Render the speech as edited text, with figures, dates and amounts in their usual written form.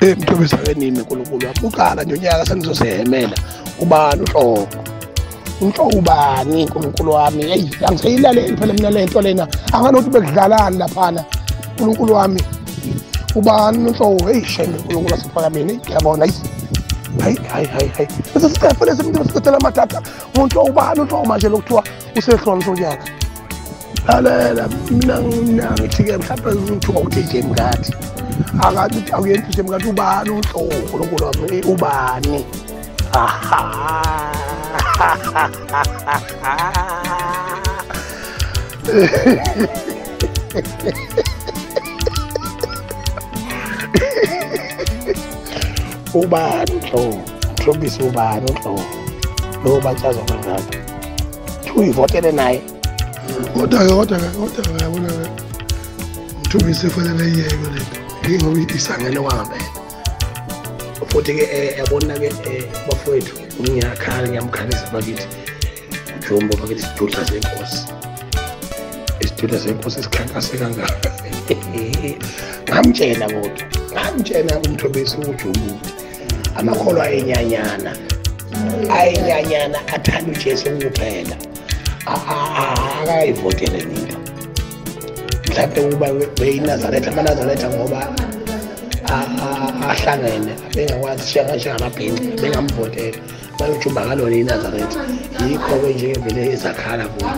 Mthobisa ke nini uNkulunkulu wami uqala nje unyaka senizosehemela ubani uHlobo uNhlobo ubani uNkulunkulu wami hey angiseyilaleli phela mina lento lena anganothi bekudlalana laphana uNkulunkulu wami ubani uNhlobo hey shame uNkulunkulu asiphakameni ngiyabona hayi bese siqephe lesi muntu besicethela amathatha uNhlobo ubani uNhlobo manje lokuthiwa usehlona sonyaka lalela mina ngithi-ke mhlawumbe ngithuka ukuthi nje mkathi akathi awuyenza nje mkathi ubani uNhlobo uNkulunkulu wami ubani ubani uNhlobo Mthobisa ubani uNhlobo lo batshazwa kangaka uyivotele naye kodwa yabona Mthobisa efanele iyeke lento ngoba isangene wangempela futhi-ke yabona-ke bafowethu ngiyakhala ngiyamkhalisa bakithi Jombo bakithi isithuda senkosi esikhankase kangaka ngamtshena uMthobisa uJombo amakholwa ayenyanyana athanda uJesu kuphela akayivotele nina mhlawumbe ukuba beyinazaretha amanazaretha ngoba ahlangene bengakwazi shangamabhinqa bengamvotela bayojumba ngalona iNazaretha yikho-ke nje vele ezakhala kuyo